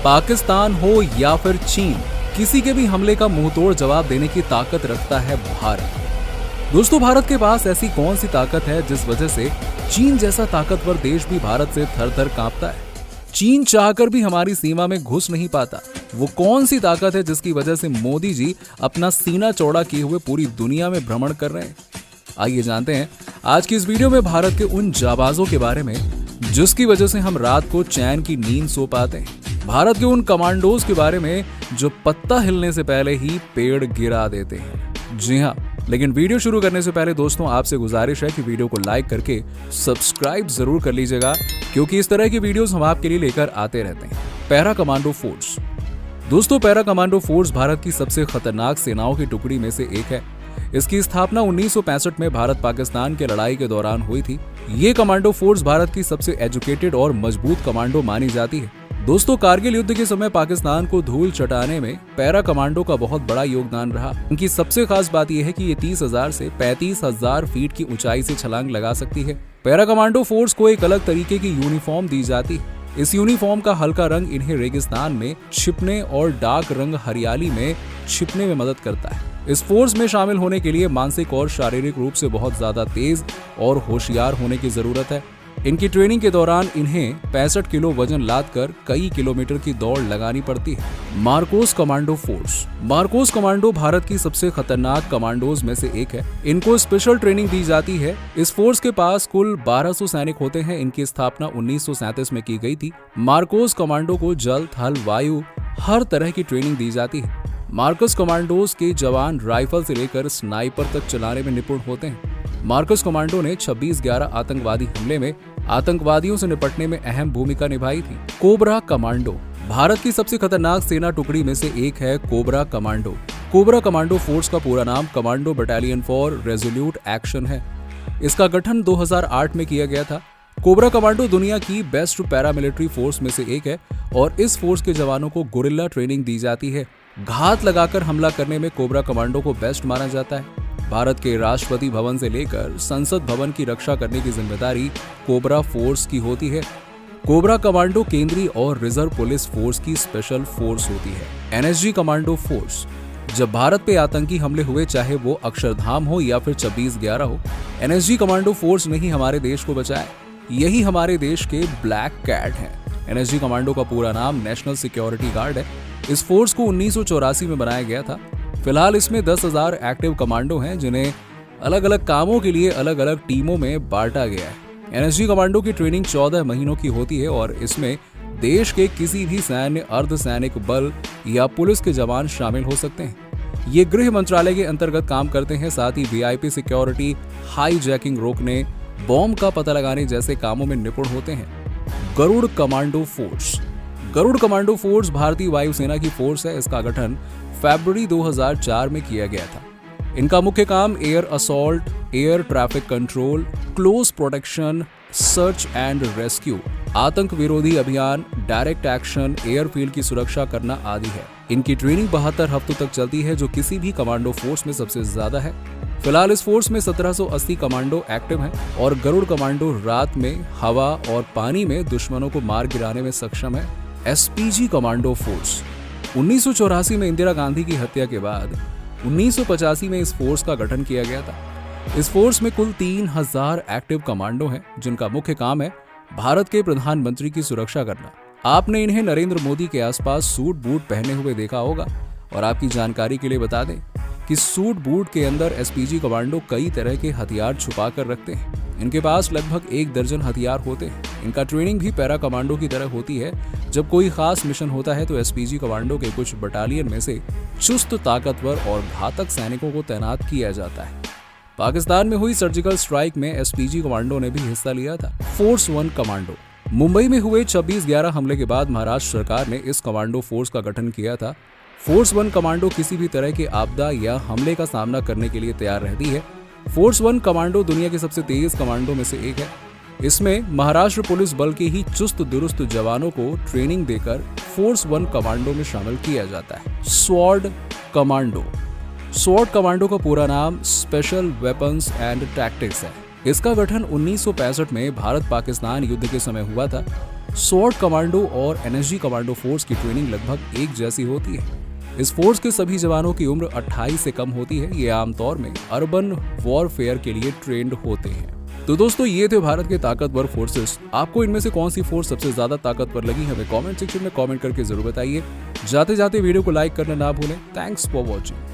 पाकिस्तान हो या फिर चीन, किसी के भी हमले का मुंहतोड़ जवाब देने की ताकत रखता है भारत। दोस्तों, भारत के पास ऐसी कौन सी ताकत है जिस वजह से चीन जैसा ताकतवर देश भी भारत से थर थर कांपता है? चीन चाहकर भी हमारी सीमा में घुस नहीं पाता। वो कौन सी ताकत है जिसकी वजह से मोदी जी अपना सीना चौड़ा किए हुए पूरी दुनिया में भ्रमण कर रहे हैं? आइए जानते हैं आज की इस वीडियो में भारत के उन जाबाजों के बारे में जिसकी वजह से हम रात को चैन की नींद सो पाते हैं। भारत के उन कमांडोज के बारे में जो पत्ता हिलने से पहले ही पेड़ गिरा देते हैं। जी हाँ, लेकिन वीडियो शुरू करने से पहले दोस्तों आपसे गुजारिश है कि वीडियो को लाइक करके सब्सक्राइब जरूर कर लीजिएगा, क्योंकि इस तरह की वीडियोस हम आपके लिए लेकर आते रहते हैं। Para commando force. दोस्तों, पैरा कमांडो फोर्स भारत की सबसे खतरनाक सेनाओं की टुकड़ी में से एक है। इसकी स्थापना 1965 में भारत पाकिस्तान के लड़ाई के दौरान हुई थी। ये कमांडो फोर्स भारत की सबसे एजुकेटेड और मजबूत कमांडो मानी जाती है। दोस्तों, कारगिल युद्ध के समय पाकिस्तान को धूल चटाने में पैरा कमांडो का बहुत बड़ा योगदान रहा। इनकी सबसे खास बात यह है कि ये 30,000 से 35,000 फीट की ऊंचाई से छलांग लगा सकती है। पैरा कमांडो फोर्स को एक अलग तरीके की यूनिफॉर्म दी जाती है। इस यूनिफॉर्म का हल्का रंग इन्हें रेगिस्तान में छिपने और डार्क रंग हरियाली में छिपने में मदद करता है। इस फोर्स में शामिल होने के लिए मानसिक और शारीरिक रूप से बहुत ज्यादा तेज और होशियार होने की जरूरत है। इनकी ट्रेनिंग के दौरान इन्हें 65 किलो वजन लादकर कई किलोमीटर की दौड़ लगानी पड़ती है। Marcos commando force. Marcos commando Bharat की सबसे खतरनाक कमांडोज में से एक है। इनको स्पेशल ट्रेनिंग दी जाती है। इस फोर्स के पास कुल 1200 सैनिक होते हैं। इनकी स्थापना 1937 में की गई थी। मार्कोस कमांडो को जल, थल, वायु हर तरह की ट्रेनिंग दी जाती है। मार्कोस कमांडोज के जवान राइफल से लेकर स्नाइपर तक चलाने में निपुण होते हैं। मार्कोस कमांडो ने 26/11 आतंकवादी हमले में आतंकवादियों से निपटने में अहम भूमिका निभाई थी। Cobra commando. भारत की सबसे खतरनाक सेना टुकड़ी में से एक है cobra commando. Cobra commando force का पूरा नाम commando battalion for resolute action है। इसका गठन 2008 में किया गया था। कोबरा कमांडो दुनिया की बेस्ट पैरामिलिट्री फोर्स में से एक है और इस फोर्स के जवानों को गोरिल्ला ट्रेनिंग दी जाती है। घात लगाकर हमला करने में कोबरा कमांडो को बेस्ट माना जाता है। भारत के राष्ट्रपति भवन से लेकर संसद भवन की रक्षा करने की जिम्मेदारी कोबरा फोर्स की होती है। कोबरा कमांडो केंद्रीय और रिजर्व पुलिस फोर्स की स्पेशल फोर्स होती है। NSG commando force. जब भारत पे आतंकी हमले हुए, चाहे वो अक्षरधाम हो या फिर 26/11 हो, एनएसजी कमांडो फोर्स ने ही हमारे देश को बचाया। यही हमारे देश के ब्लैक कैट हैं। एनएसजी कमांडो का पूरा नाम नेशनल सिक्योरिटी गार्ड है। इस फोर्स को 1984 में बनाया गया था। फिलहाल इसमें 10,000 एक्टिव कमांडो हैं, जिन्हें अलग अलग कामों के लिए अलग अलग टीमों में बांटा गया है। एनएसजी कमांडो की ट्रेनिंग 14 महीनों की होती है और इसमें देश के किसी भी सैन्य, अर्धसैनिक बल या पुलिस के जवान शामिल हो सकते हैं। ये गृह मंत्रालय के अंतर्गत काम करते हैं। साथ ही वीआईपी सिक्योरिटी, हाईजैकिंग रोकने, बॉम्ब का पता लगाने जैसे कामों में निपुण होते हैं। Garud commando force. Garud commando force भारतीय वायुसेना की फोर्स है। इसका गठन फरवरी 2004 में किया गया था। इनका मुख्य काम air assault, air traffic control, close protection, search and rescue, आतंक विरोधी अभियान, डायरेक्ट एक्शन, एयरफील्ड की सुरक्षा करना आदि है। इनकी ट्रेनिंग 72 हफ्तों तक चलती है, जो किसी भी कमांडो फोर्स में सबसे ज्यादा है। फिलहाल इस फोर्स में 1780 कमांडो एक्टिव हैं और गरुड़ कमांडो रात में, हवा और पानी में दुश्मनों को मार गिराने में सक्षम है। SPG commando force. 1984 में इंदिरा गांधी की हत्या के बाद 1985 में इस फोर्स का गठन किया गया था। इस फोर्स में कुल 3000 एक्टिव कमांडो हैं, जिनका मुख्य काम है भारत के प्रधानमंत्री की सुरक्षा करना। आपने इन्हें नरेंद्र मोदी के आसपास सूट बूट पहने हुए देखा होगा। और आपकी जानकारी के लिए बता दें कि सूट बूट के अंदर एसपीजी कमांडो कई तरह के हथियार छुपा कर रखते हैं। इनके पास लगभग 1 दर्जन हथियार होते हैं। इनका ट्रेनिंग भी पैरा कमांडो की तरह होती है। जब कोई खास मिशन होता है तो एसपीजी कमांडो के कुछ बटालियन में से चुस्त, ताकतवर और घातक सैनिकों को तैनात किया जाता है। पाकिस्तान में हुई सर्जिकल स्ट्राइक में एसपीजी कमांडो ने भी हिस्सा लिया था। Force 1 commando. मुंबई में हुए 26/11 हमले के बाद महाराष्ट्र सरकार ने इस कमांडो फोर्स का गठन किया था। फोर्स 1 कमांडो किसी भी तरह के आपदा या हमले का सामना करने के लिए तैयार रहती है। फोर्स 1 कमांडो दुनिया के सबसे तेज कमांडो में से एक है। इसमें महाराष्ट्र पुलिस बल के ही चुस्त दुरुस्त जवानों को ट्रेनिंग देकर फोर्स 1 कमांडो में शामिल किया जाता है। Sword commando. स्वॉर्ड कमांडो का पूरा नाम स्पेशल वेपन्स एंड टैक्टिक्स है। इसका गठन 1965 में भारत पाकिस्तान युद्ध के समय हुआ था। स्वॉर्ड कमांडो और एनएसजी कमांडो फोर्स की ट्रेनिंग लगभग एक जैसी होती है। इस फोर्स के सभी जवानों की उम्र 28 से कम होती है। ये आमतौर में अर्बन वॉरफेयर के लिए ट्रेंड होते हैं। तो दोस्तों, ये थे भारत के ताकतवर फोर्सेस। आपको इनमें से कौन सी फोर्स सबसे ज्यादा ताकतवर लगी, हमें कमेंट सेक्शन में कमेंट करके जरूर बताइए। जाते जाते वीडियो को लाइक करना ना भूलें। Thanks for watching.